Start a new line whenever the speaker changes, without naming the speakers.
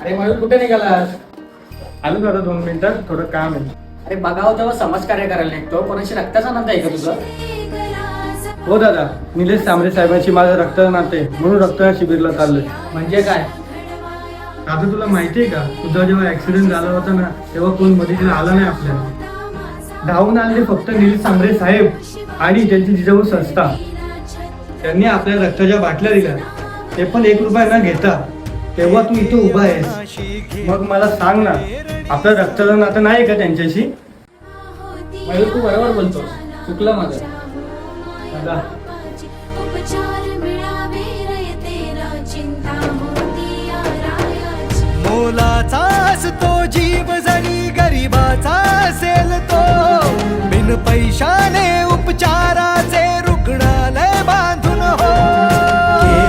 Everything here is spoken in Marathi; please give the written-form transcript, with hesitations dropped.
अरे मयूर कुठे निघालास?
आलो दादा 2 मिनिटात, थोडं काम आहे.
अरे बघावं तेव्हा समाजकार्य करायला निघतो, कोणाशी रक्ताचा नातं आहे का तुझं?
हो दादा, निलेश तांबरे साहेबांशी माझं रक्ताचं नातं आहे, म्हणून रक्तदान शिबिरला चाललोय.
म्हणजे काय?
दादा तुला माहिती आहे का, तुझा जेव्हा ऍक्सिडेंट झाला होता ना, तेव्हा कोण मदतीला आला नाही आपल्याला. धावून आले फक्त निलेश तांबरे साहेब आणि त्यांची जिजाऊ संस्था. त्यांनी आपल्या रक्ताच्या बाटल्या दिल्या, ते पण 1 रुपया न घेता. तेव्हा तू इथं उभा आहेस. मग मला सांग ना, आपलं रक्ताचं नातं नाही का त्यांच्याशी?
मयूर तू बरोबर बोलतोस, चुकलं माझं.
दादा
उपचार मिळावे रे तेरा चिंता होती आरायाची.
मोलाचा असतो जीव जरी गरिबाचा असेल तो, बिन पैशाने उपचारा